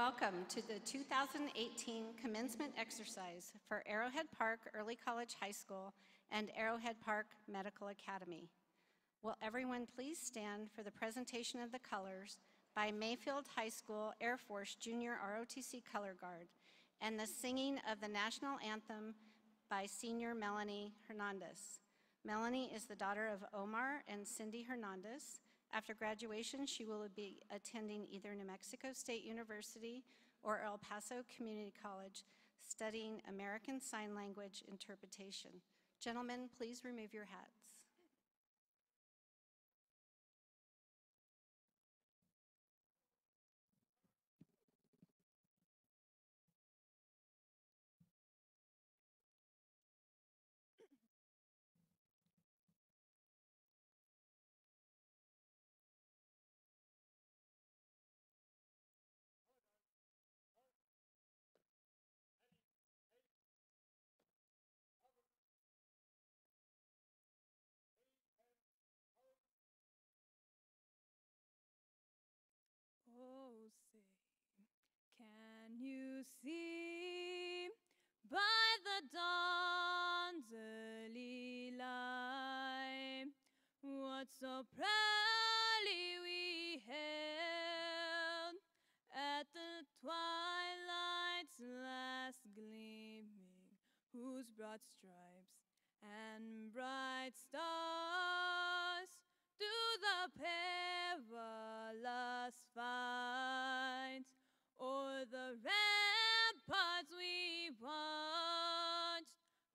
welcome to the 2018 commencement exercise for Arrowhead Park Early College High School and Arrowhead Park Medical Academy. Will everyone please stand for the presentation of the colors by Mayfield High School Air Force Junior ROTC Color Guard and the singing of the national anthem by senior Melanie Hernandez. Melanie is the daughter of Omar and Cindy Hernandez. After graduation, she will be attending either New Mexico State University or El Paso Community College, studying American Sign Language interpretation. Gentlemen, please remove your hats. Oh, say, can you see by the dawn's early light what so proudly we hailed at the twilight's last gleaming, whose broad stripes and bright stars through the perilous fight o'er the ramparts we watched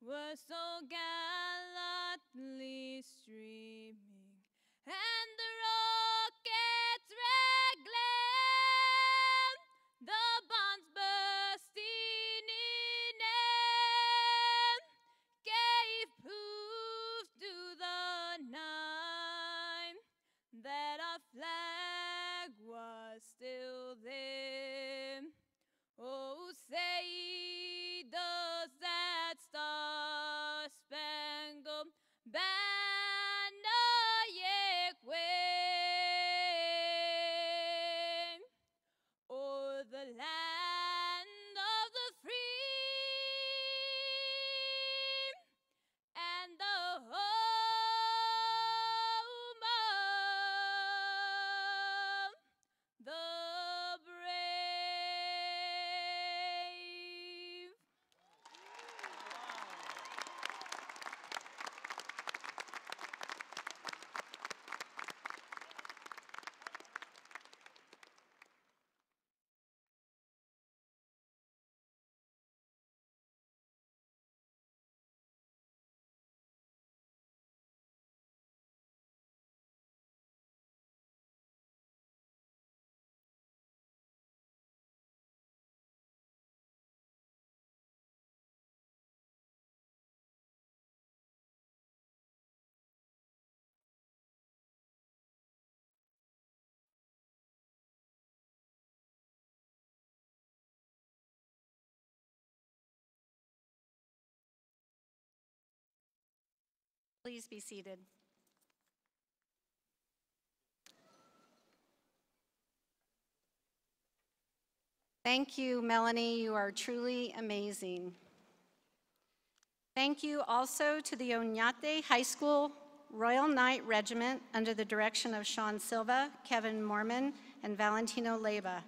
were so gallantly streaming, and the rocket's red glare, the bombs bursting in air, gave proof to the night that our flag was still there. Oh, say does that star-spangled banner yet wave o'er the land of the free and the home of the brave. Please be seated. Thank you, Melanie. You are truly amazing. Thank you also to the Oñate High School Royal Knight Regiment under the direction of Sean Silva, Kevin Mormon, and Valentino Leyva.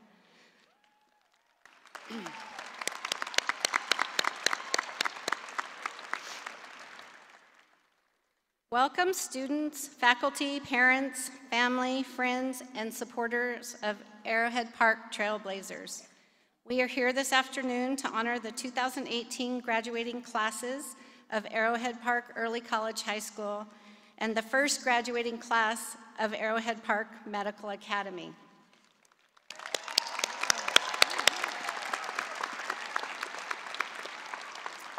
Welcome students, faculty, parents, family, friends, and supporters of Arrowhead Park Trailblazers. We are here this afternoon to honor the 2018 graduating classes of Arrowhead Park Early College High School and the first graduating class of Arrowhead Park Medical Academy.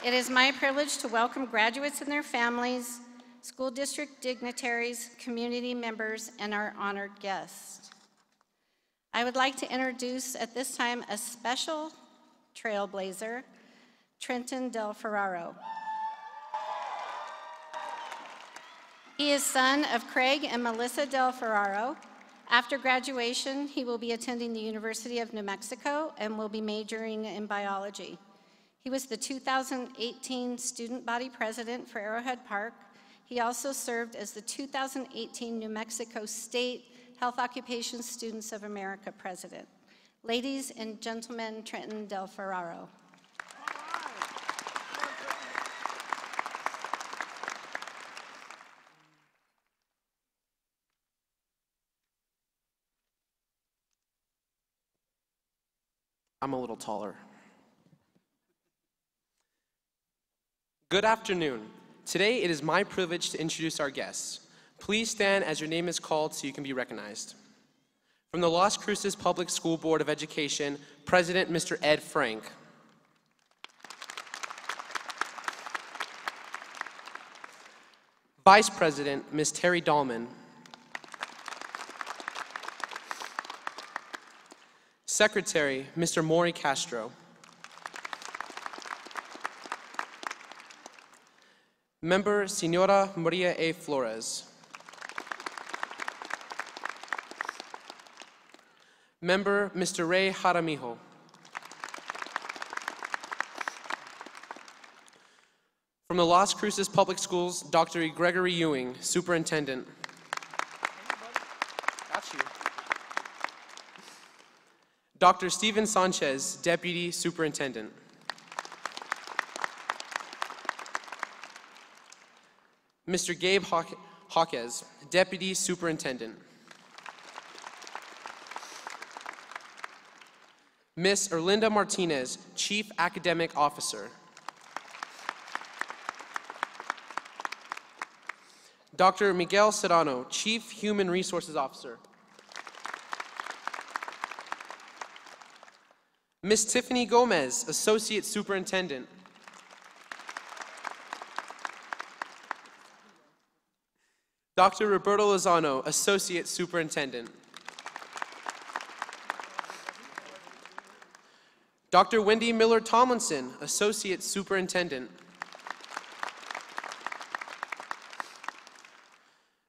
It is my privilege to welcome graduates and their families, school district dignitaries, community members, and our honored guests. I would like to introduce at this time a special trailblazer, Trenton Del Ferraro. He is son of Craig and Melissa Del Ferraro, After graduation, he will be attending the University of New Mexico and will be majoring in biology. He was the 2018 Student Body President for Arrowhead Park. He also served as the 2018 New Mexico State Health Occupation Students of America President. Ladies and gentlemen, Trenton Del Ferraro. I'm a little taller. Good afternoon. Today it is my privilege to introduce our guests. Please stand as your name is called so you can be recognized. From the Las Cruces Public School Board of Education, President Mr. Ed Frank. Vice President Ms. Terry Dahlman. Secretary Mr. Maury Castro. Member Senora Maria A. Flores. Member Mr. Ray Jaramillo. From the Las Cruces Public Schools, Dr. Gregory Ewing, Superintendent. Got you. Dr. Steven Sanchez, Deputy Superintendent. Mr. Gabe Hawkes, Deputy Superintendent. Ms. Erlinda Martinez, Chief Academic Officer. Dr. Miguel Serrano, Chief Human Resources Officer. Ms. Tiffany Gomez, Associate Superintendent. Dr. Roberto Lozano, Associate Superintendent. Dr. Wendy Miller Tomlinson, Associate Superintendent.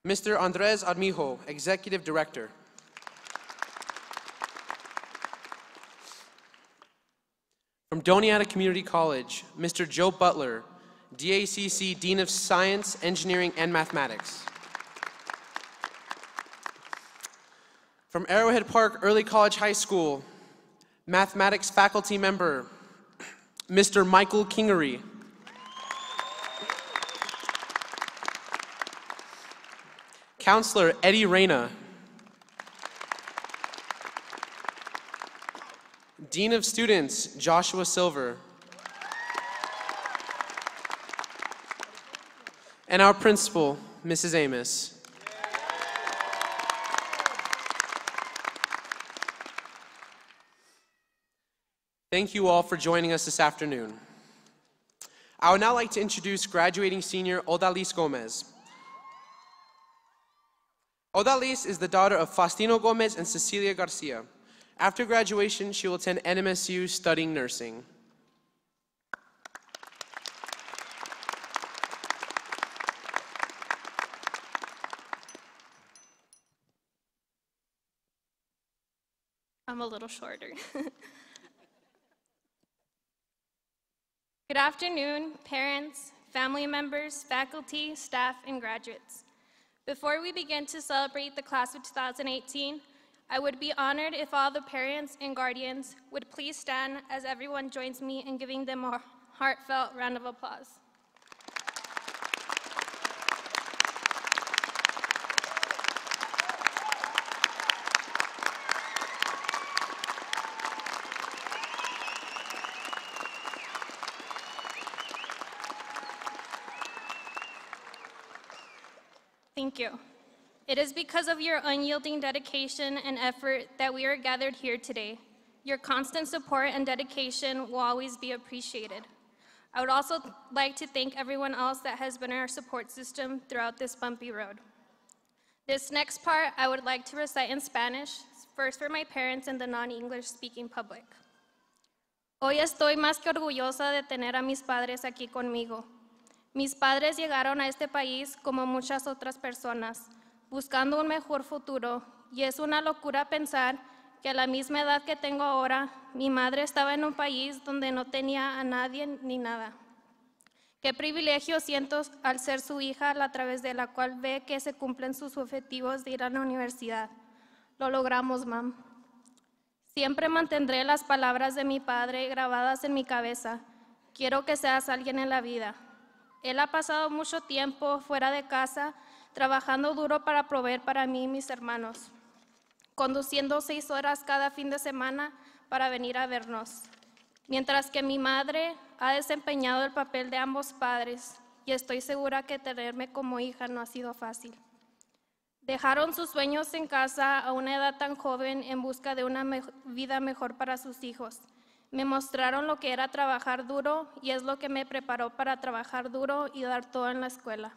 Mr. Andres Armijo, Executive Director. From Doñana Community College, Mr. Joe Butler, DACC Dean of Science, Engineering, and Mathematics. From Arrowhead Park Early College High School, Mathematics Faculty Member, Mr. Michael Kingery. Counselor Eddie Reyna. Dean of Students, Joshua Silver. And our principal, Mrs. Amos. Thank you all for joining us this afternoon. I would now like to introduce graduating senior Odalis Gomez. Odalis is the daughter of Faustino Gomez and Cecilia Garcia. After graduation, she will attend NMSU studying nursing. I'm a little shorter. Good afternoon, parents, family members, faculty, staff, and graduates. Before we begin to celebrate the class of 2018, I would be honored if all the parents and guardians would please stand as everyone joins me in giving them a heartfelt round of applause. Thank you. It is because of your unyielding dedication and effort that we are gathered here today. Your constant support and dedication will always be appreciated. I would also like to thank everyone else that has been our support system throughout this bumpy road. This next part I would like to recite in Spanish, first for my parents and the non-English speaking public. Hoy estoy más que orgullosa de tener a mis padres aquí conmigo. Mis padres llegaron a este país como muchas otras personas, buscando un mejor futuro, y es una locura pensar que a la misma edad que tengo ahora, mi madre estaba en un país donde no tenía a nadie ni nada. Qué privilegio siento al ser su hija, a través de la cual ve que se cumplen sus objetivos de ir a la universidad. Lo logramos, mam. Siempre mantendré las palabras de mi padre grabadas en mi cabeza. Quiero que seas alguien en la vida. Él ha pasado mucho tiempo fuera de casa, trabajando duro para proveer para mí y mis hermanos, conduciendo 6 horas cada fin de semana para venir a vernos. Mientras que mi madre ha desempeñado el papel de ambos padres, y estoy segura que tenerme como hija no ha sido fácil. Dejaron sus sueños en casa a una edad tan joven en busca de una vida mejor para sus hijos. Me mostraron lo que era trabajar duro, y es lo que me preparó para trabajar duro y dar todo en la escuela.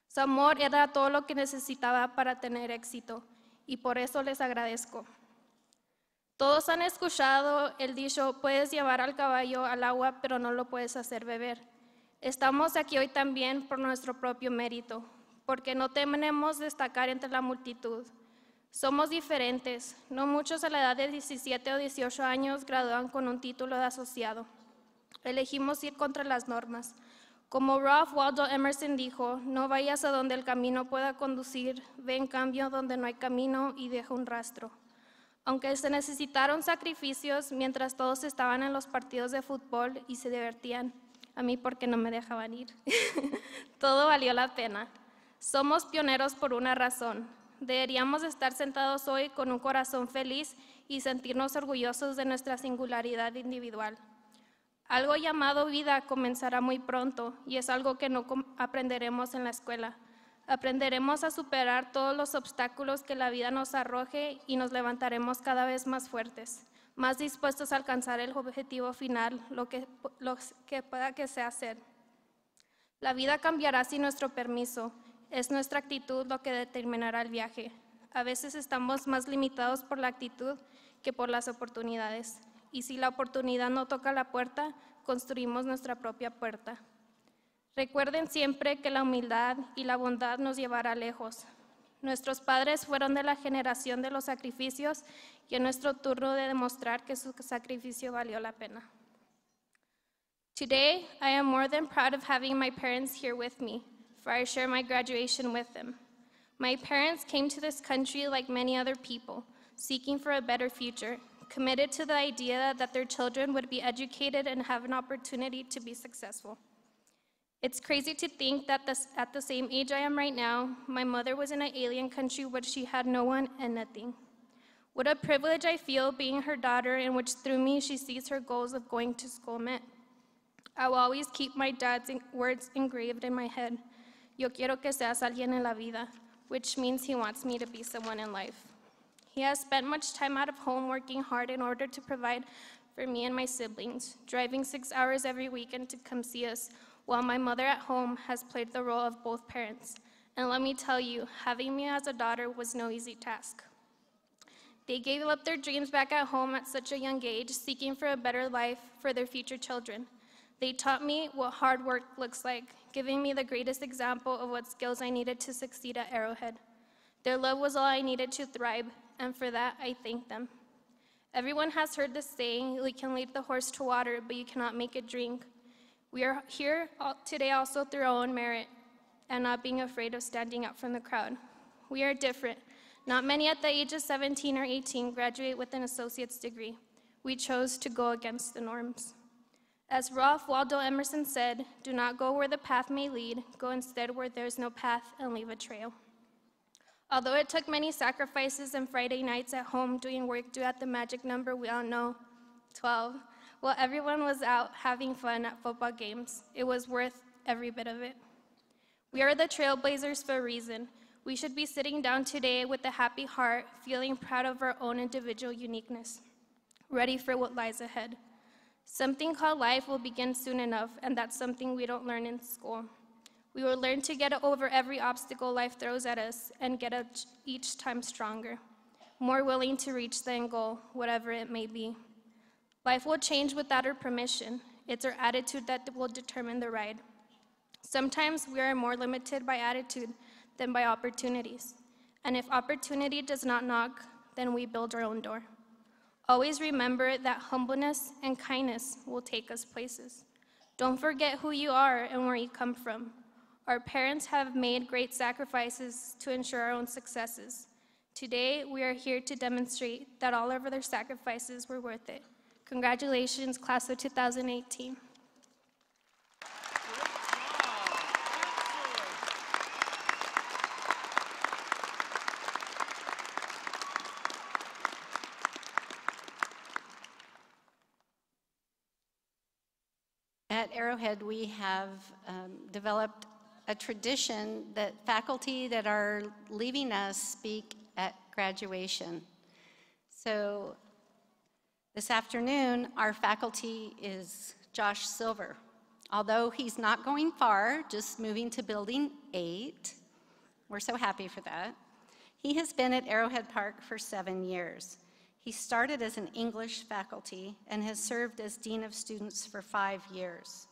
Su amor era todo lo que necesitaba para tener éxito, y por eso les agradezco. Todos han escuchado el dicho, puedes llevar al caballo al agua, pero no lo puedes hacer beber. Estamos aquí hoy también por nuestro propio mérito, porque no tememos destacar entre la multitud. Somos diferentes. No muchos a la edad de 17 o 18 años gradúan con un título de asociado. Elegimos ir contra las normas. Como Ralph Waldo Emerson dijo, no vayas a donde el camino pueda conducir, ve en cambio donde no hay camino y deja un rastro. Aunque se necesitaron sacrificios mientras todos estaban en los partidos de fútbol y se divertían, a mí porque no me dejaban ir, todo valió la pena. Somos pioneros por una razón. Deberíamos estar sentados hoy con un corazón feliz y sentirnos orgullosos de nuestra singularidad individual. Algo llamado vida comenzará muy pronto, y es algo que no aprenderemos en la escuela. Aprenderemos a superar todos los obstáculos que la vida nos arroje y nos levantaremos cada vez más fuertes, más dispuestos a alcanzar el objetivo final, lo que pueda que sea hacer. La vida cambiará sin nuestro permiso. Es nuestra actitud lo que determinará el viaje. A veces estamos más limitados por la actitud que por las oportunidades. Y si la oportunidad no toca la puerta, construimos nuestra propia puerta. Recuerden siempre que la humildad y la bondad nos llevará lejos. Nuestros padres fueron de la generación de los sacrificios, y es nuestro turno de demostrar que su sacrificio valió la pena. Today, I am more than proud of having my parents here with me, for I share my graduation with them. My parents came to this country like many other people, seeking for a better future, committed to the idea that their children would be educated and have an opportunity to be successful. It's crazy to think that at the same age I am right now, my mother was in an alien country where she had no one and nothing. What a privilege I feel being her daughter, in which through me she sees her goals of going to school met. I will always keep my dad's words engraved in my head. Yo quiero que seas alguien en la vida, which means he wants me to be someone in life. He has spent much time out of home working hard in order to provide for me and my siblings, driving 6 hours every weekend to come see us, while my mother at home has played the role of both parents. And let me tell you, having me as a daughter was no easy task. They gave up their dreams back at home at such a young age, seeking for a better life for their future children. They taught me what hard work looks like, giving me the greatest example of what skills I needed to succeed at Arrowhead. Their love was all I needed to thrive, and for that, I thank them. Everyone has heard the saying, you can lead the horse to water, but you cannot make it drink. We are here today also through our own merit and not being afraid of standing out from the crowd. We are different. Not many at the age of 17 or 18 graduate with an associate's degree. We chose to go against the norms. As Ralph Waldo Emerson said, do not go where the path may lead, go instead where there is no path and leave a trail. Although it took many sacrifices and Friday nights at home doing work due at the magic number we all know, 12, while everyone was out having fun at football games, it was worth every bit of it. We are the trailblazers for a reason. We should be sitting down today with a happy heart, feeling proud of our own individual uniqueness, ready for what lies ahead. Something called life will begin soon enough, and that's something we don't learn in school. We will learn to get over every obstacle life throws at us and get up each time stronger, more willing to reach the end goal, whatever it may be. Life will change without our permission. It's our attitude that will determine the ride. Sometimes we are more limited by attitude than by opportunities. And if opportunity does not knock, then we build our own door. Always remember that humbleness and kindness will take us places. Don't forget who you are and where you come from. Our parents have made great sacrifices to ensure our own successes. Today, we are here to demonstrate that all of their sacrifices were worth it. Congratulations, class of 2018. At Arrowhead, we have developed a tradition that faculty that are leaving us speak at graduation. So this afternoon, our faculty is Josh Silver. Although he's not going far, just moving to Building 8. We're so happy for that. He has been at Arrowhead Park for 7 years. He started as an English faculty and has served as Dean of Students for 5 years.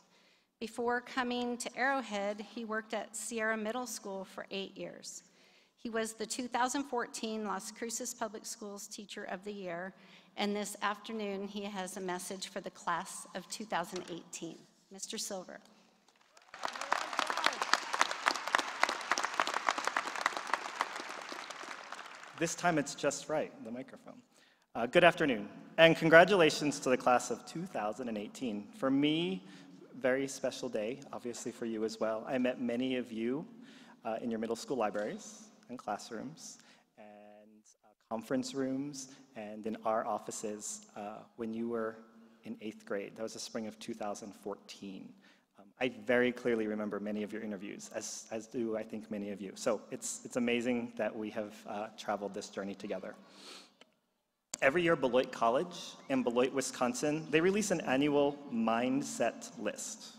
Before coming to Arrowhead, he worked at Sierra Middle School for 8 years. He was the 2014 Las Cruces Public Schools Teacher of the Year, and this afternoon he has a message for the class of 2018. Mr. Silver. This time it's just right, the microphone. Good afternoon, and congratulations to the class of 2018. For me, very special day, obviously for you as well. I met many of you in your middle school libraries and classrooms and conference rooms and in our offices when you were in 8th grade. That was the spring of 2014. I very clearly remember many of your interviews, as do I think many of you. So it's amazing that we have traveled this journey together. Every year, Beloit College in Beloit, Wisconsin, they release an annual mindset list.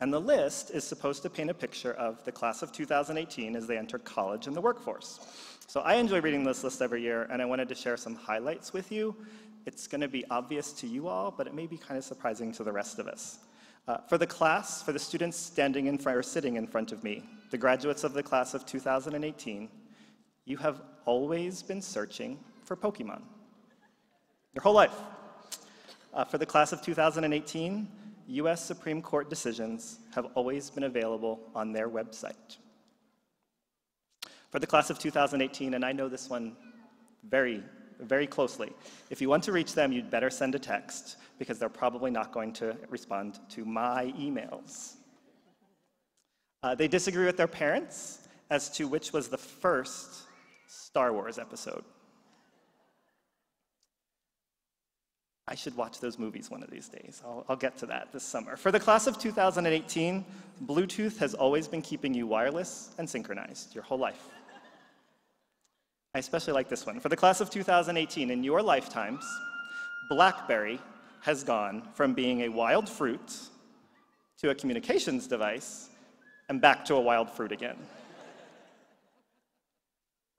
And the list is supposed to paint a picture of the class of 2018 as they enter college and the workforce. So I enjoy reading this list every year, and I wanted to share some highlights with you. It's going to be obvious to you all, but it may be kind of surprising to the rest of us. For the class, for the students standing in front or sitting in front of me, the graduates of the class of 2018, you have always been searching for Pokemon. Your whole life. For the class of 2018, U.S. Supreme Court decisions have always been available on their website. For the class of 2018, and I know this one very, very closely, if you want to reach them, you'd better send a text because they're probably not going to respond to my emails. They disagree with their parents as to which was the first Star Wars episode. I should watch those movies one of these days. I'll get to that this summer. For the class of 2018, Bluetooth has always been keeping you wireless and synchronized your whole life. I especially like this one. For the class of 2018, in your lifetimes, BlackBerry has gone from being a wild fruit to a communications device and back to a wild fruit again.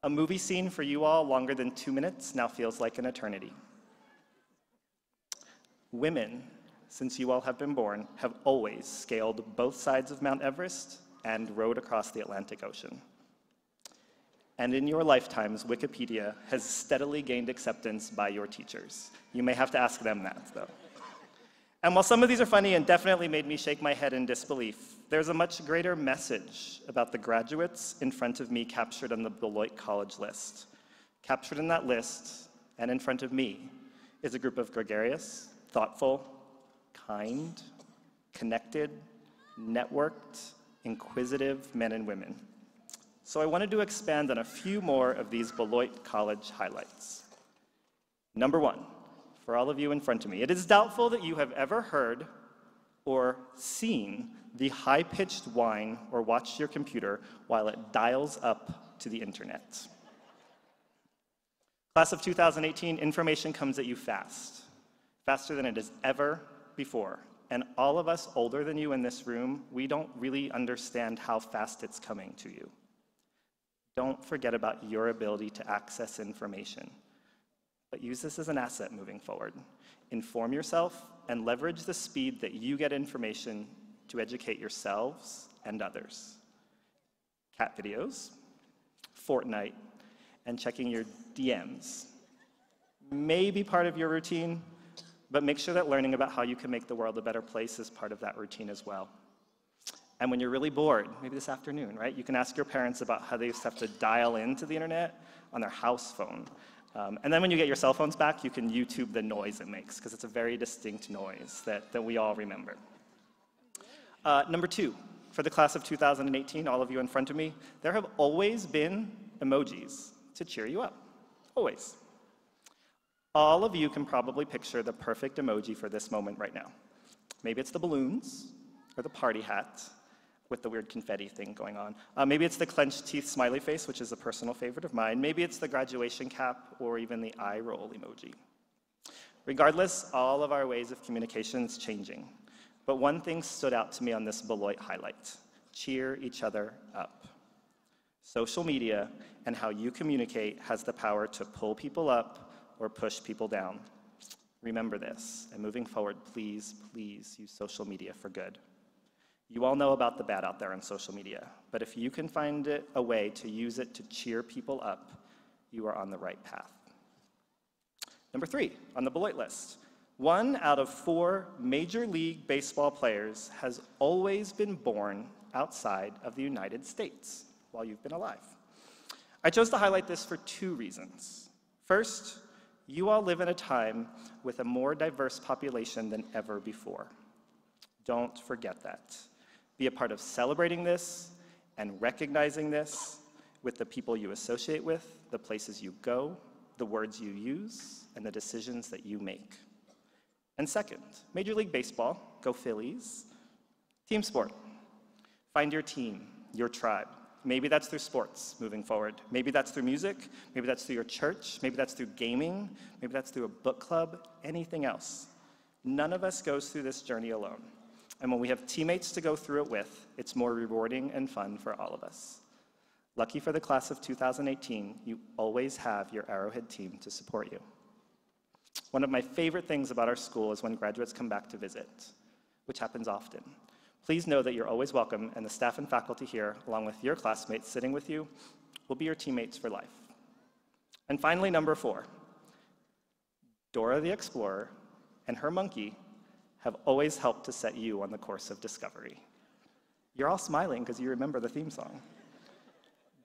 A movie scene for you all longer than 2 minutes now feels like an eternity. Women, since you all have been born, have always scaled both sides of Mount Everest and rowed across the Atlantic Ocean. And in your lifetimes, Wikipedia has steadily gained acceptance by your teachers. You may have to ask them that, though. And while some of these are funny and definitely made me shake my head in disbelief, there's a much greater message about the graduates in front of me captured on the Beloit College list. Captured in that list, and in front of me, is a group of gregarious, thoughtful, kind, connected, networked, inquisitive men and women. So I wanted to expand on a few more of these Beloit College highlights. Number one, for all of you in front of me, it is doubtful that you have ever heard or seen the high-pitched whine or watched your computer while it dials up to the internet. Class of 2018, information comes at you fast. Faster than it has ever before. And all of us older than you in this room, we don't really understand how fast it's coming to you. Don't forget about your ability to access information, but use this as an asset moving forward. Inform yourself and leverage the speed that you get information to educate yourselves and others. Cat videos, Fortnite, and checking your DMs may be part of your routine, but make sure that learning about how you can make the world a better place is part of that routine as well. And when you're really bored, maybe this afternoon, right, you can ask your parents about how they used to have to dial into the internet on their house phone. And then when you get your cell phones back, you can YouTube the noise it makes, because it's a very distinct noise that we all remember. Number 2, for the class of 2018, all of you in front of me, there have always been emojis to cheer you up, always. All of you can probably picture the perfect emoji for this moment right now. Maybe it's the balloons or the party hat with the weird confetti thing going on. Maybe it's the clenched teeth smiley face, which is a personal favorite of mine. Maybe it's the graduation cap or even the eye roll emoji. Regardless, all of our ways of communication is changing. But one thing stood out to me on this Beloit highlight: cheer each other up. Social media and how you communicate has the power to pull people up or push people down. Remember this, and moving forward, please, please use social media for good. You all know about the bad out there on social media, but if you can find a way to use it to cheer people up, you are on the right path. Number 3 on the Beloit list. 1 out of 4 Major League Baseball players has always been born outside of the United States while you've been alive. I chose to highlight this for 2 reasons. First, you all live in a time with a more diverse population than ever before. Don't forget that. Be a part of celebrating this and recognizing this with the people you associate with, the places you go, the words you use, and the decisions that you make. And second, Major League Baseball, go Phillies, team sport. Find your team, your tribe. Maybe that's through sports moving forward. Maybe that's through music. Maybe that's through your church. Maybe that's through gaming. Maybe that's through a book club, anything else. None of us goes through this journey alone. And when we have teammates to go through it with, it's more rewarding and fun for all of us. Lucky for the class of 2018, you always have your Arrowhead team to support you. One of my favorite things about our school is when graduates come back to visit, which happens often. Please know that you're always welcome, and the staff and faculty here, along with your classmates sitting with you, will be your teammates for life. And finally, number 4, Dora the Explorer and her monkey have always helped to set you on the course of discovery. You're all smiling because you remember the theme song.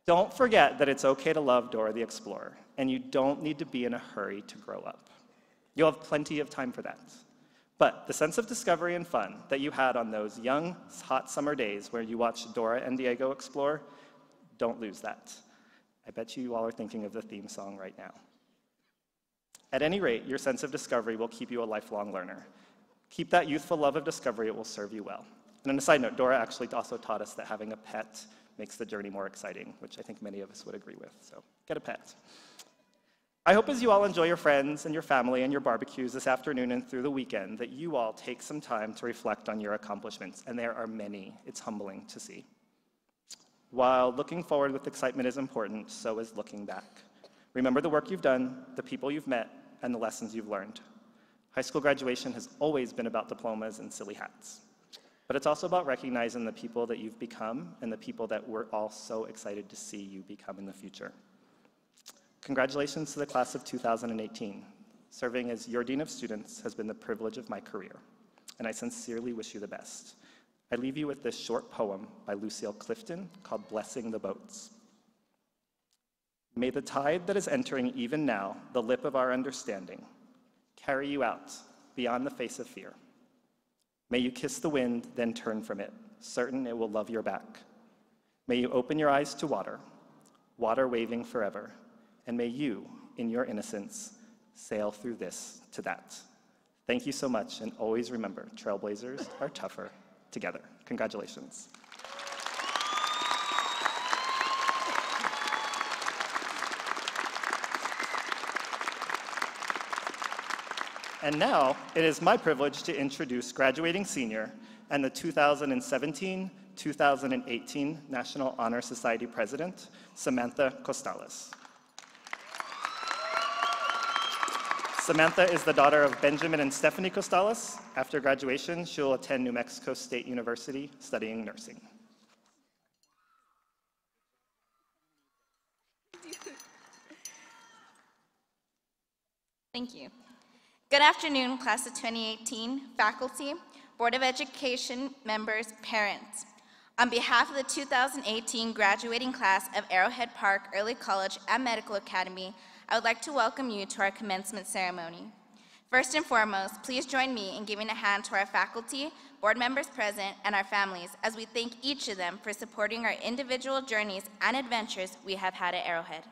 Don't forget that it's okay to love Dora the Explorer, and you don't need to be in a hurry to grow up. You'll have plenty of time for that. But the sense of discovery and fun that you had on those young, hot summer days where you watched Dora and Diego explore, don't lose that. I bet you all are thinking of the theme song right now. At any rate, your sense of discovery will keep you a lifelong learner. Keep that youthful love of discovery, it will serve you well. And on a side note, Dora actually also taught us that having a pet makes the journey more exciting, which I think many of us would agree with, so get a pet. I hope as you all enjoy your friends and your family and your barbecues this afternoon and through the weekend, that you all take some time to reflect on your accomplishments, and there are many. It's humbling to see. While looking forward with excitement is important, so is looking back. Remember the work you've done, the people you've met, and the lessons you've learned. High school graduation has always been about diplomas and silly hats, but it's also about recognizing the people that you've become and the people that we're all so excited to see you become in the future. Congratulations to the class of 2018. Serving as your Dean of Students has been the privilege of my career, and I sincerely wish you the best. I leave you with this short poem by Lucille Clifton called Blessing the Boats. May the tide that is entering even now, the lip of our understanding, carry you out beyond the face of fear. May you kiss the wind, then turn from it, certain it will love your back. May you open your eyes to water, water waving forever, and may you, in your innocence, sail through this to that. Thank you so much, and always remember, trailblazers are tougher together. Congratulations. And now, it is my privilege to introduce graduating senior and the 2017-2018 National Honor Society President, Samantha Costales. Samantha is the daughter of Benjamin and Stephanie Costales. After graduation, she'll attend New Mexico State University studying nursing. Thank you. Good afternoon, class of 2018, faculty, Board of Education members, parents. On behalf of the 2018 graduating class of Arrowhead Park Early College and Medical Academy, I would like to welcome you to our commencement ceremony. First and foremost, please join me in giving a hand to our faculty, board members present, and our families as we thank each of them for supporting our individual journeys and adventures we have had at Arrowhead.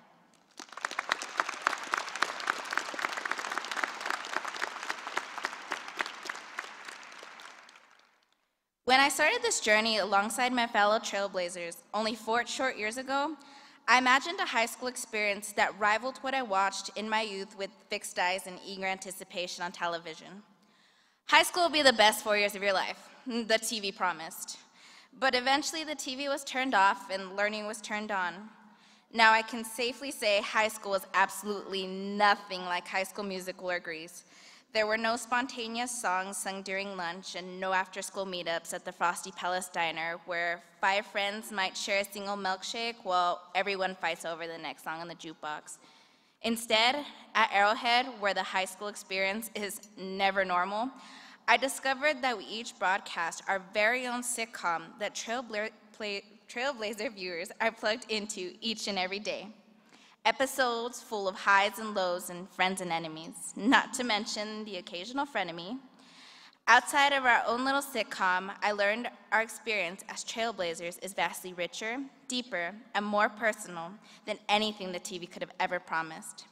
When I started this journey alongside my fellow trailblazers only 4 short years ago, I imagined a high school experience that rivaled what I watched in my youth with fixed eyes and eager anticipation on television. High school will be the best 4 years of your life, the TV promised. But eventually the TV was turned off and learning was turned on. Now I can safely say high school was absolutely nothing like High School Musical or Grease. There were no spontaneous songs sung during lunch and no after-school meetups at the Frosty Palace Diner where 5 friends might share a single milkshake while everyone fights over the next song on the jukebox. Instead, at Arrowhead, where the high school experience is never normal, I discovered that we each broadcast our very own sitcom that Trailblazer viewers are plugged into each and every day. Episodes full of highs and lows and friends and enemies, not to mention the occasional frenemy. Outside of our own little sitcom, I learned our experience as trailblazers is vastly richer, deeper, and more personal than anything the TV could have ever promised.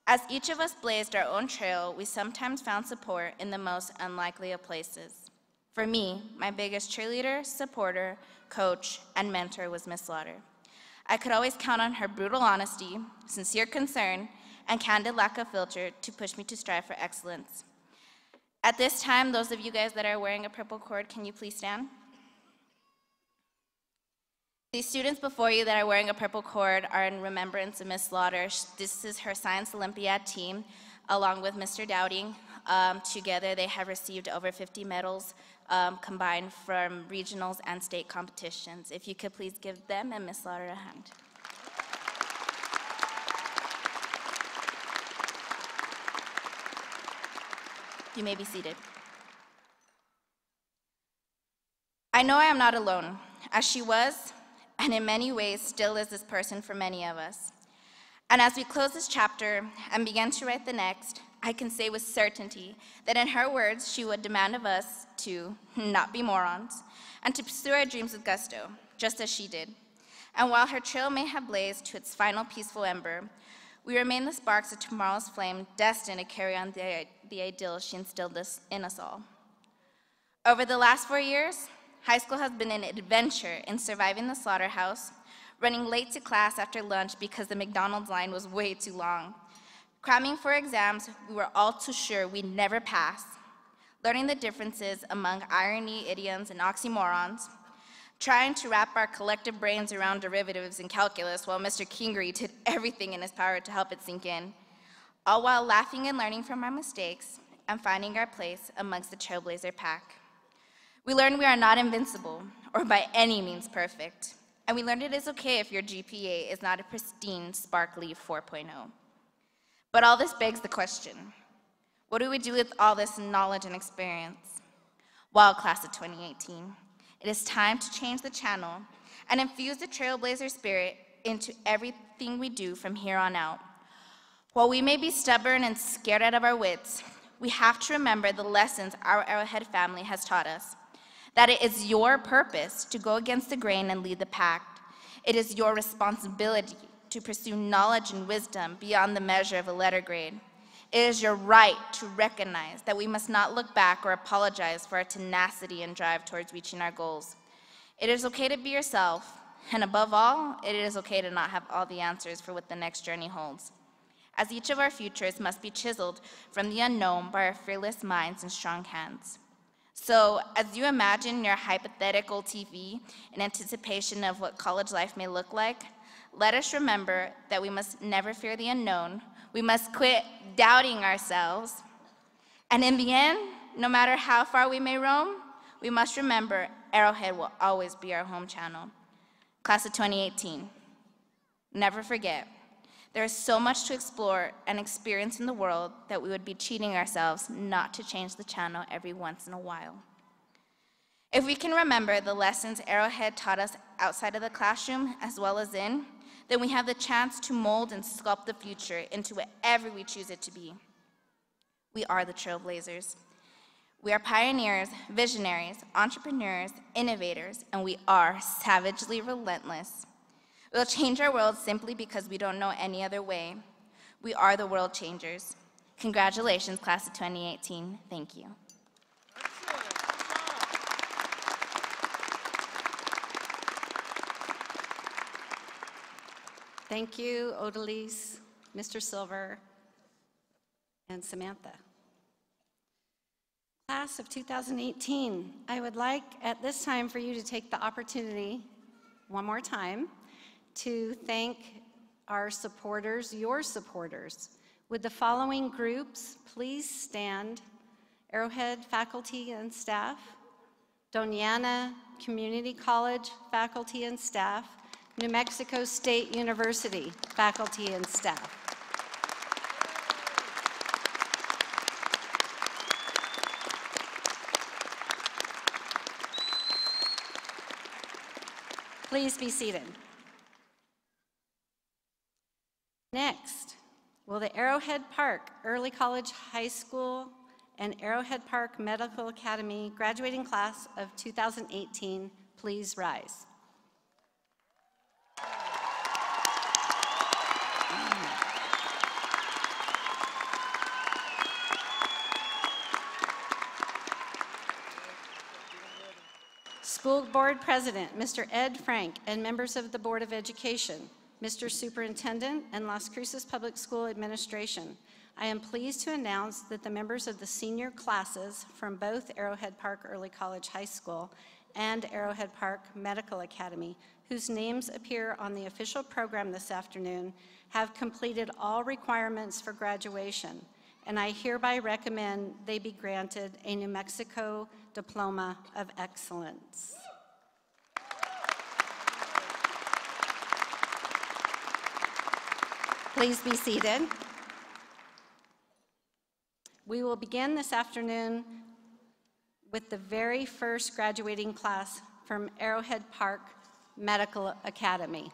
As each of us blazed our own trail, we sometimes found support in the most unlikely of places. For me, my biggest cheerleader, supporter, coach, and mentor was Miss Slaughter. I could always count on her brutal honesty, sincere concern, and candid lack of filter to push me to strive for excellence. At this time, those of you guys that are wearing a purple cord, can you please stand? These students before you that are wearing a purple cord are in remembrance of Miss Slaughter. This is her Science Olympiad team, along with Mr. Dowding. Together, they have received over 50 medals combined from regionals and state competitions. If you could please give them and Miss Slaughter a hand. You may be seated. I know I am not alone, as she was, and in many ways still is this person for many of us. And as we close this chapter and begin to write the next, I can say with certainty that in her words, she would demand of us to not be morons and to pursue our dreams with gusto, just as she did. And while her trail may have blazed to its final peaceful ember, we remain the sparks of tomorrow's flame, destined to carry on the ideals she instilled in us all. Over the last 4 years, high school has been an adventure in surviving the slaughterhouse, running late to class after lunch because the McDonald's line was way too long, cramming for exams we were all too sure we'd never pass, learning the differences among irony, idioms, and oxymorons, trying to wrap our collective brains around derivatives and calculus while Mr. Kingery did everything in his power to help it sink in, all while laughing and learning from our mistakes and finding our place amongst the Trailblazer pack. We learned we are not invincible or by any means perfect, and we learned it is okay if your GPA is not a pristine, sparkly 4.0. But all this begs the question, what do we do with all this knowledge and experience? Well, class of 2018, it is time to change the channel and infuse the Trailblazer spirit into everything we do from here on out. While we may be stubborn and scared out of our wits, we have to remember the lessons our Arrowhead family has taught us, that it is your purpose to go against the grain and lead the pack. It is your responsibility to pursue knowledge and wisdom beyond the measure of a letter grade. It is your right to recognize that we must not look back or apologize for our tenacity and drive towards reaching our goals. It is okay to be yourself, and above all, it is okay to not have all the answers for what the next journey holds, as each of our futures must be chiseled from the unknown by our fearless minds and strong hands. So, as you imagine your hypothetical TV in anticipation of what college life may look like, let us remember that we must never fear the unknown. We must quit doubting ourselves. And in the end, no matter how far we may roam, we must remember Arrowhead will always be our home channel. Class of 2018, never forget There is so much to explore and experience in the world that we would be cheating ourselves not to change the channel every once in a while. If we can remember the lessons Arrowhead taught us outside of the classroom as well as in, then we have the chance to mold and sculpt the future into whatever we choose it to be. We are the trailblazers. We are pioneers, visionaries, entrepreneurs, innovators, and we are savagely relentless. We'll change our world simply because we don't know any other way. We are the world changers. Congratulations, class of 2018. Thank you. Thank you, Odalise, Mr. Silver, and Samantha. Class of 2018, I would like at this time for you to take the opportunity, one more time, to thank our supporters, your supporters. Would the following groups please stand? Arrowhead faculty and staff, Doñana Community College faculty and staff, New Mexico State University faculty and staff. Please be seated. Next, will the Arrowhead Park Early College High School and Arrowhead Park Medical Academy graduating class of 2018 please rise? School Board President, Mr. Ed Frank, and members of the Board of Education, Mr. Superintendent, and Las Cruces Public School Administration, I am pleased to announce that the members of the senior classes from both Arrowhead Park Early College High School and Arrowhead Park Medical Academy, whose names appear on the official program this afternoon, have completed all requirements for graduation, and I hereby recommend they be granted a New Mexico Diploma of Excellence. Please be seated. We will begin this afternoon with the very first graduating class from Arrowhead Park Medical Academy.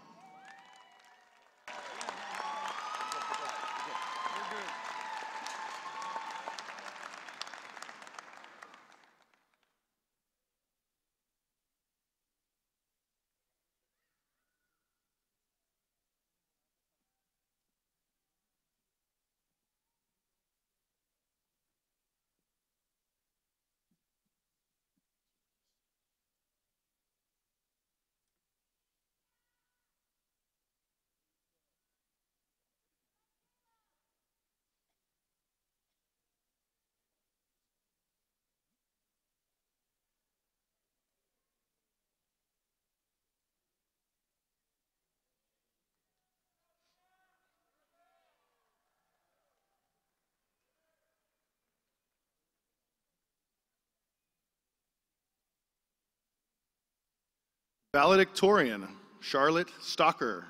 Valedictorian, Charlotte Stocker.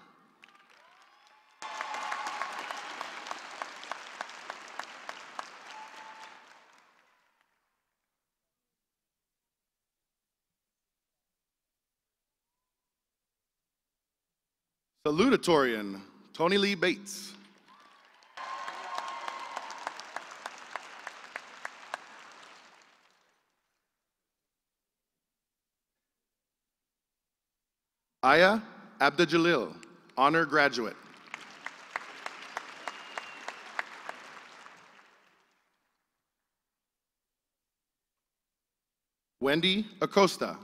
Salutatorian, Tony Lee Bates. Aya Abdajalil, honor graduate. Wendy Acosta.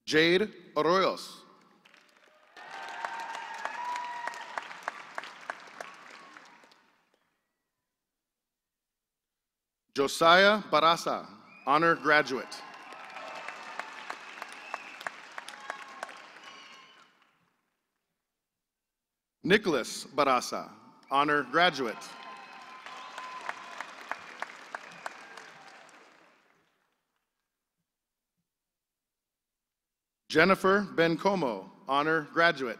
Jade Arroyos. Josiah Barasa, honor graduate. Nicholas Barasa, honor graduate. Jennifer Bencomo, honor graduate.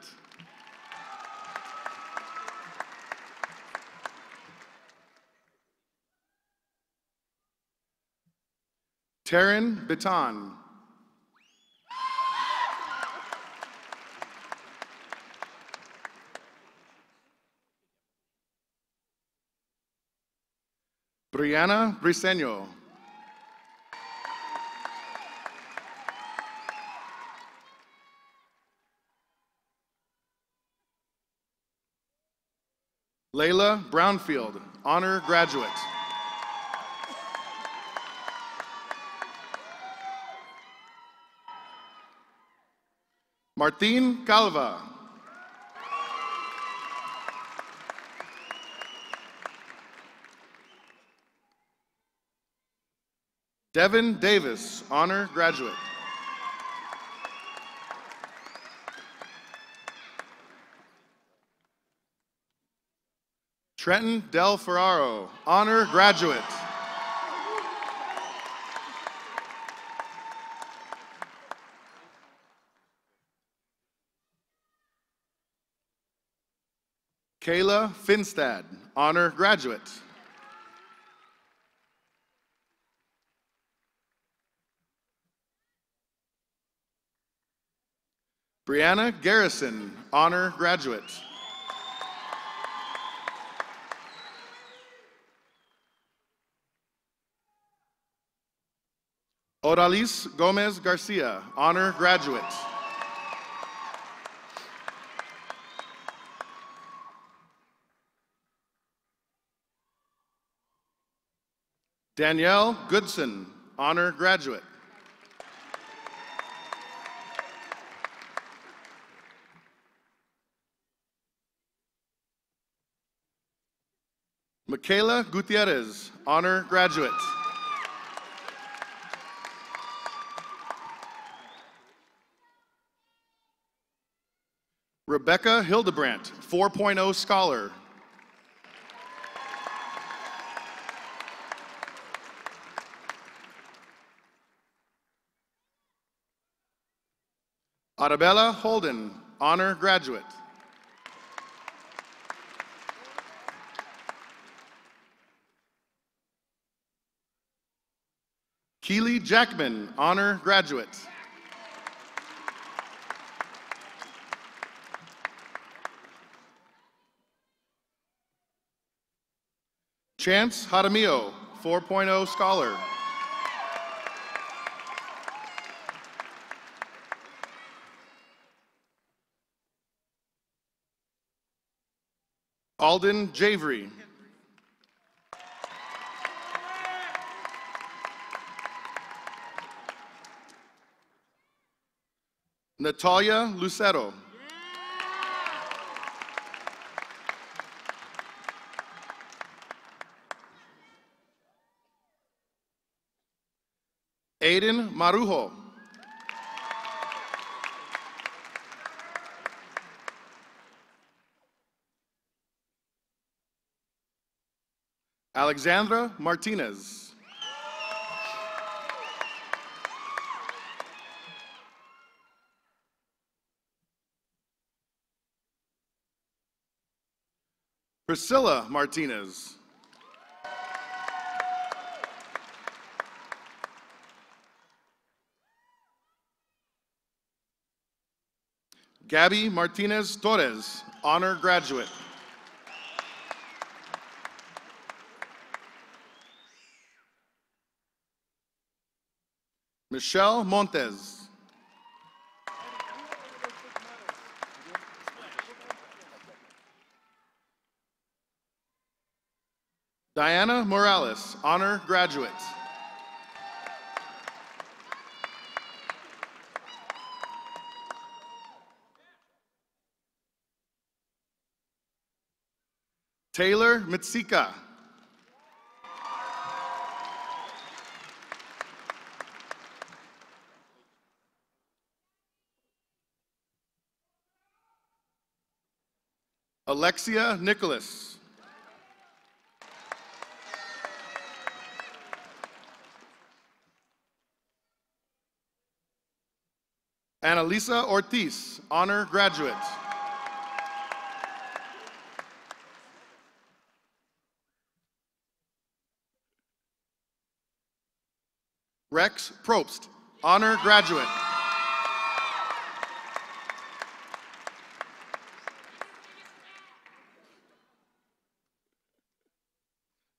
Taryn Bitan. Brianna Briseño. Layla Brownfield, honor graduate. Martín Calva. Devin Davis, honor graduate. Trenton Del Ferraro, honor graduate. Kayla Finstad, honor graduate. Brianna Garrison, honor graduate. Odalis Gomez Garcia, honor graduate. Danielle Goodson, honor graduate. Michaela Gutierrez, honor graduate. Rebecca Hildebrandt, 4.0 scholar. Arabella Holden, honor graduate. Keely Jackman, honor graduate. Chance Jaramillo, 4.0 scholar. Alden Javery. Natalia Lucero. Aiden Marujo. Alexandra Martinez. Priscilla Martinez. Gabby Martinez Torres, honor graduate. Michelle Montes. Diana Morales, honor graduate. Taylor Mitsika. Alexia Nicholas. Annalisa Ortiz, honor graduate. Rex Probst, honor graduate.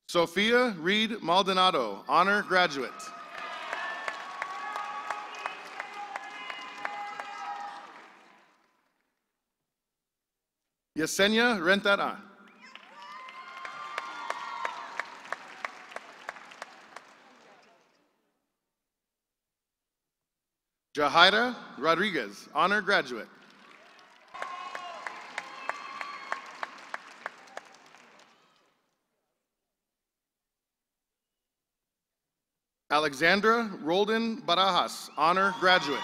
Sophia Reed Maldonado, honor graduate. Yesenia Rentara. Jahaira Rodriguez, honor graduate. Alexandra Roldan Barajas, honor graduate.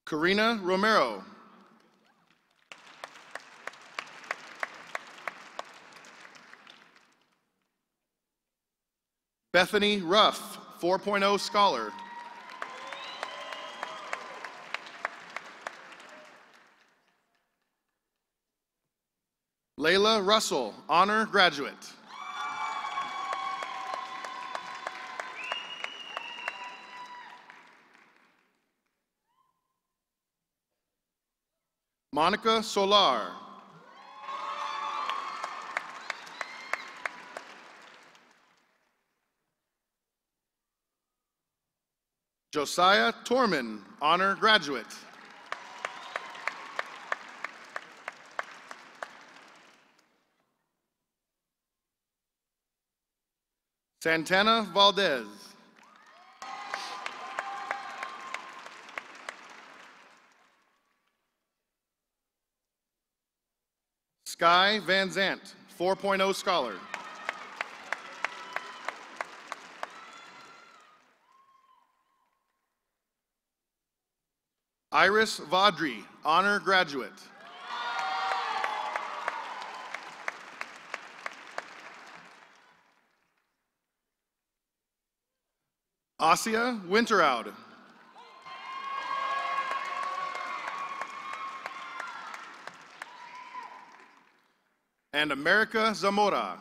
Karina Romero. Bethany Ruff, 4.0 scholar. Layla Russell, honor graduate. Monica Solar. Josiah Torman, honor graduate. Santana Valdez. Sky Van Zant, 4.0 scholar. Iris Vaudry, honor graduate. Asia Winteroud. And America Zamora.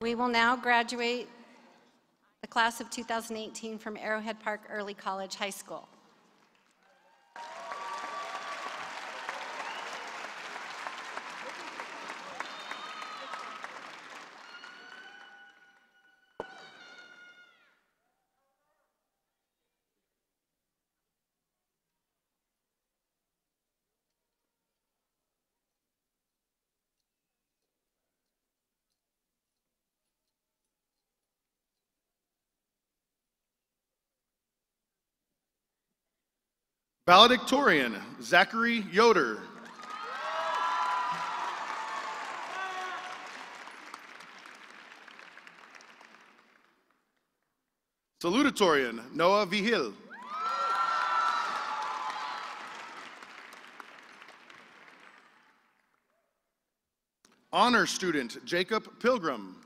We will now graduate the class of 2018 from Arrowhead Park Early College High School. Valedictorian Zachary Yoder. Salutatorian Noah Vigil. Honor student Jacob Pilgrim.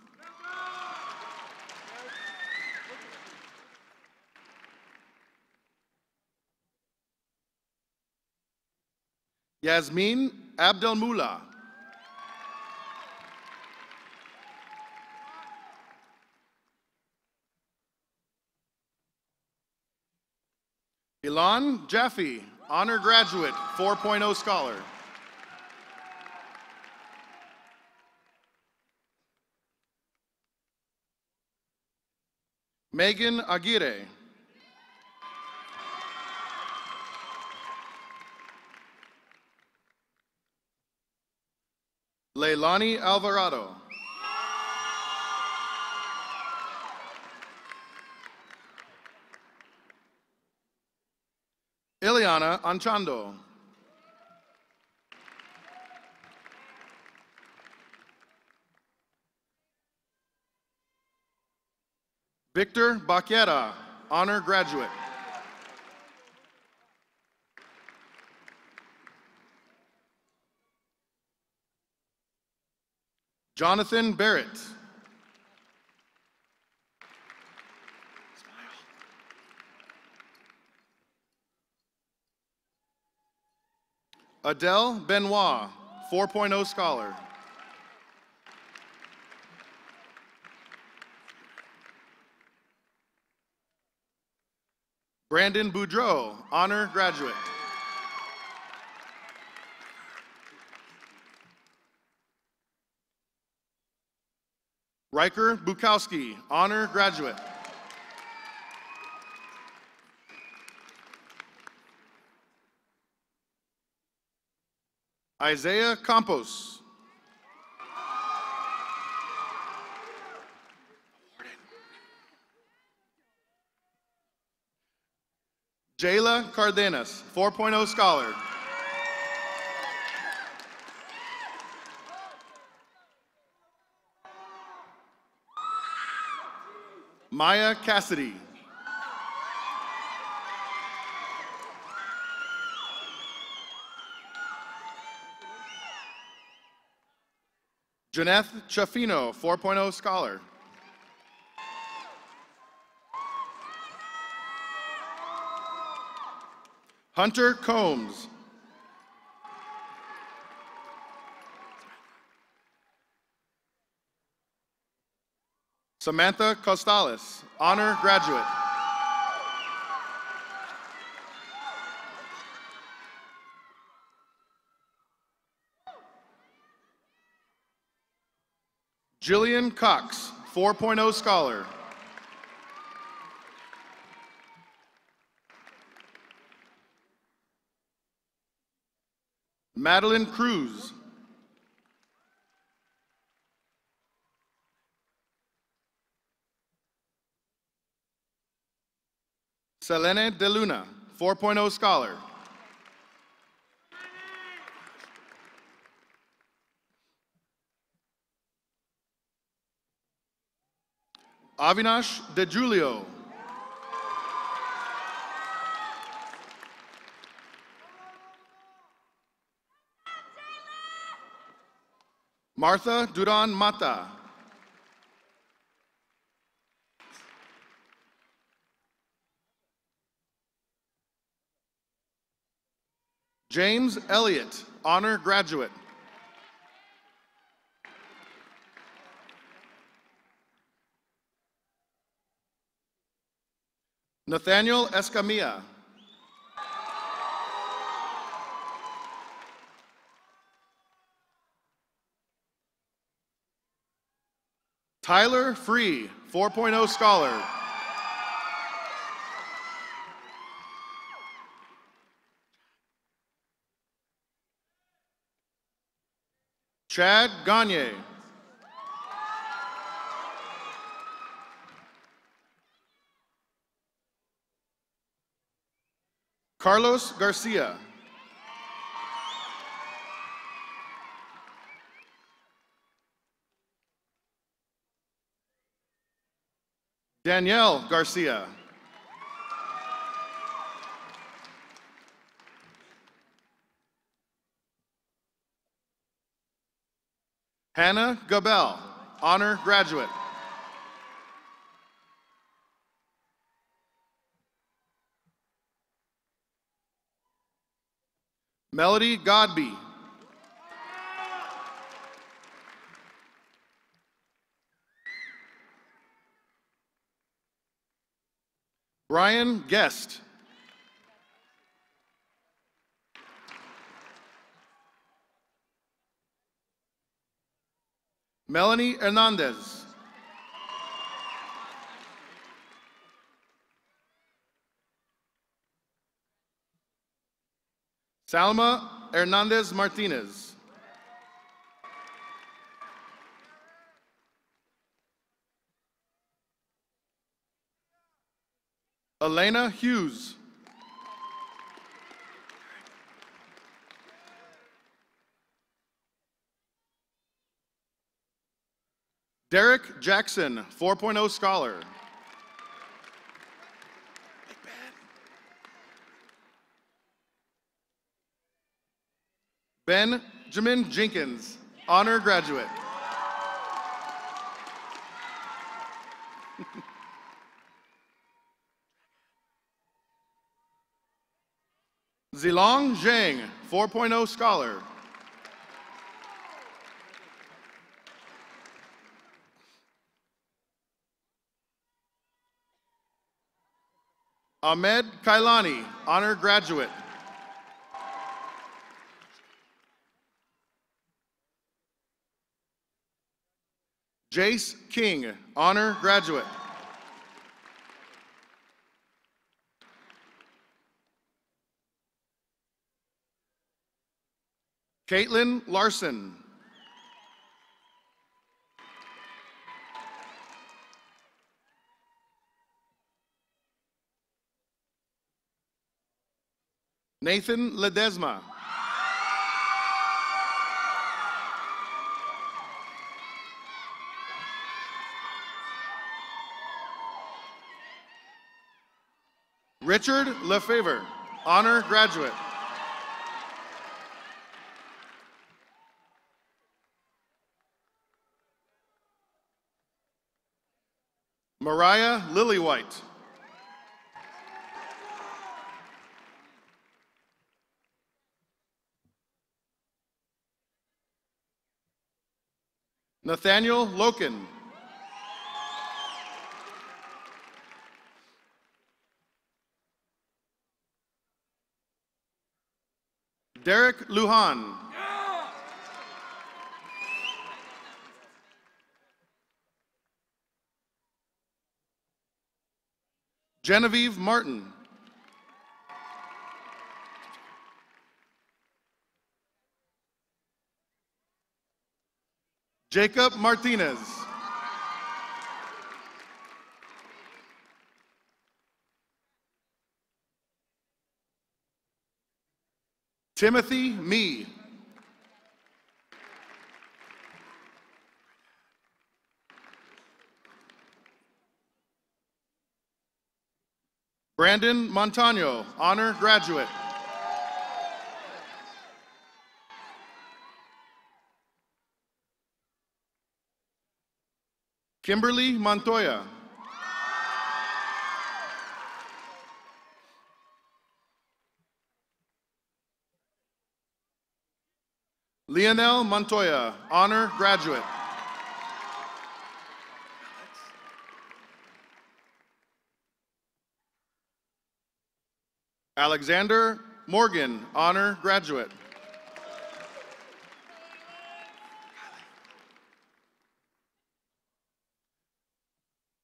Yasmin Abdelmullah. Ilan Jaffe, honor graduate, 4.0 scholar. Megan Aguirre. Leilani Alvarado. Ileana Anchando. Victor Baquera, honor graduate. Jonathan Barrett. Adele Benoit, 4.0 scholar. Brandon Boudreau, honor graduate. Riker Bukowski, honor graduate. Isaiah Campos. Jayla Cardenas, 4.0 scholar. Maya Cassidy. Janeth Chaffino, 4.0 scholar. Hunter Combs. Samantha Costales, honor graduate. Jillian Cox, 4.0 scholar. Madeline Cruz. Selene De Luna, 4.0 scholar. Avinash De Julio. Martha Duran Mata. James Elliott, honor graduate. Nathaniel Escamilla. Tyler Free, 4.0 scholar. Chad Gagne. Carlos Garcia. Danielle Garcia. Hannah Gabel, honor graduate. Melody Godby. Brian Guest. Melanie Hernandez. Salma Hernandez Martinez. Elena Hughes. Derek Jackson, 4.0 scholar. Benjamin Jenkins, honor graduate. Zilong Zhang, 4.0 scholar. Ahmed Kailani, honor graduate. Jace King, honor graduate. Caitlin Larson. Nathan Ledesma. Richard Lefevre, honor graduate. Mariah Lillywhite. Nathaniel Loken. Derek Lujan. Genevieve Martin. Jacob Martinez. Timothy Mee. Brandon Montano, honor graduate. Kimberly Montoya. Lionel Montoya, honor graduate. Alexander Morgan, honor graduate.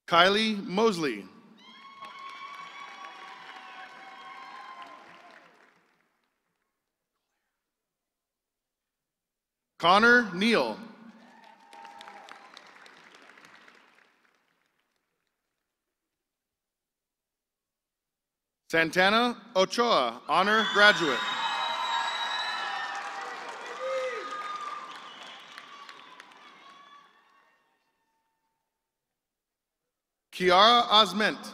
Kylie Mosley. Connor Neal. Santana Ochoa, honor graduate. Kiara Osment.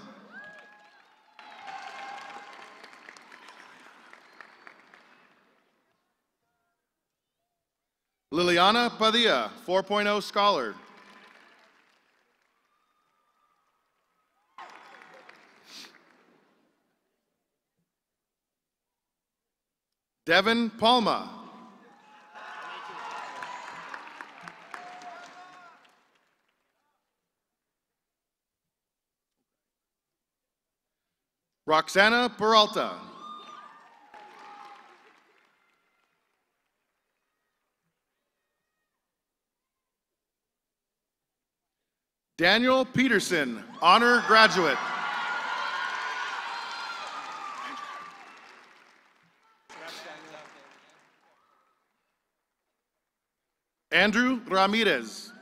Liliana Padilla, 4.0 scholar. Devin Palma. Roxana Peralta. Daniel Peterson, honor graduate. Andrew Ramirez.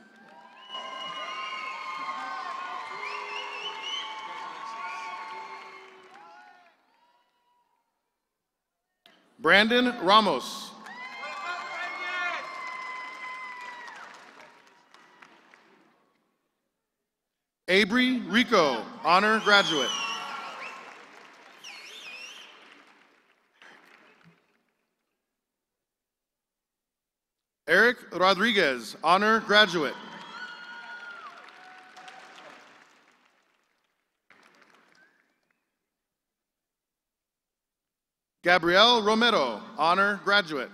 Brandon Ramos. Abri Rico, honor graduate. Eric Rodriguez, honor graduate. Gabrielle Romero, honor graduate.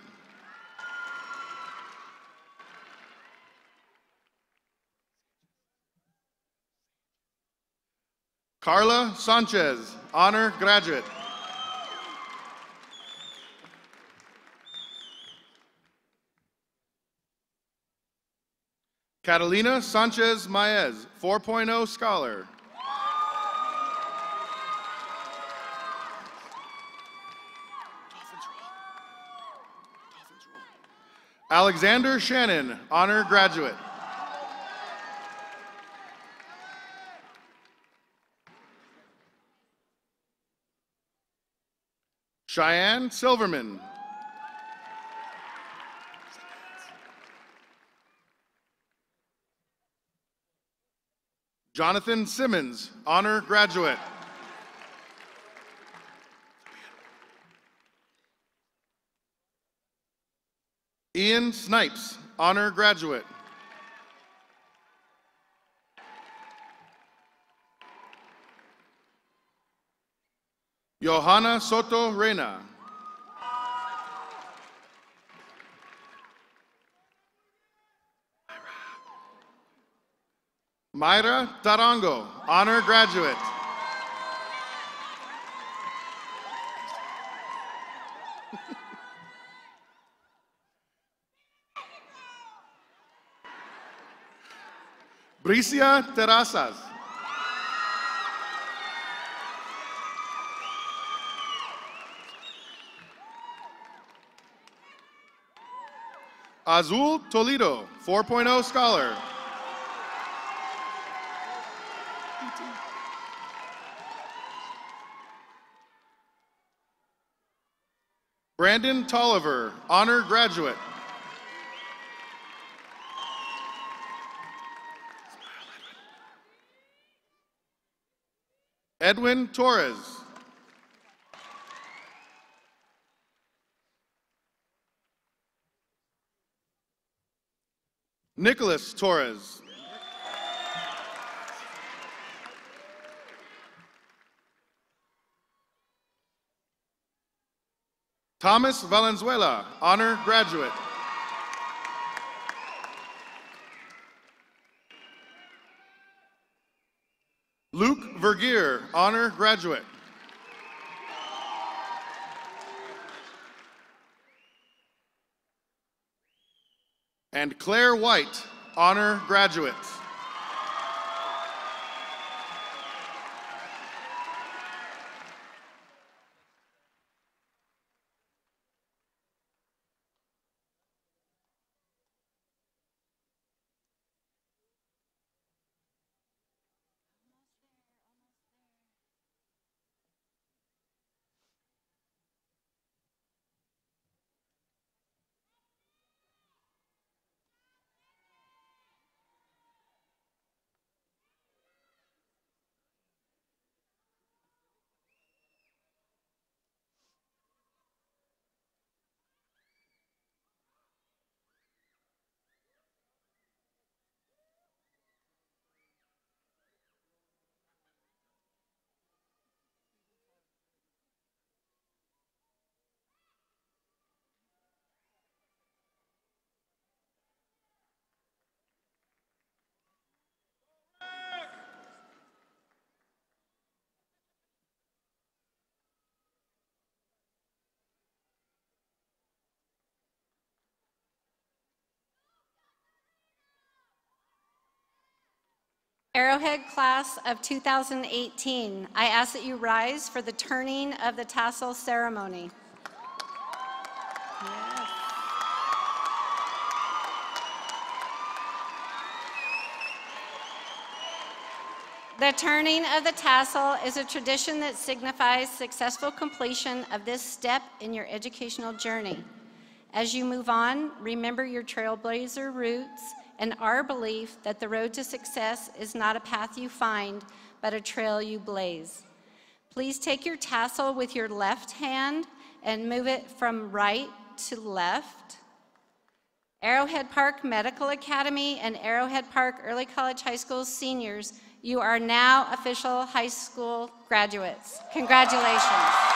Carla Sanchez, honor graduate. Catalina Sanchez Maez, 4.0 scholar. Alexander Shannon, honor graduate. Cheyenne Silverman. Jonathan Simmons, honor graduate. Ian Snipes, honor graduate. Johanna Soto Reyna. Mayra Tarango, honor graduate. Bricia Terrazas. Azul Toledo, 4.0 scholar. Brandon Tolliver, honor graduate. Edwin Torres. Nicholas Torres. Thomas Valenzuela, honor graduate. Luke Vergeer, honor graduate. And Claire White, honor graduate. Arrowhead class of 2018, I ask that you rise for the turning of the tassel ceremony. Yes. The turning of the tassel is a tradition that signifies successful completion of this step in your educational journey. As you move on, remember your trailblazer roots and our belief that the road to success is not a path you find, but a trail you blaze. Please take your tassel with your left hand and move it from right to left. Arrowhead Park Medical Academy and Arrowhead Park Early College High School seniors, you are now official high school graduates. Congratulations.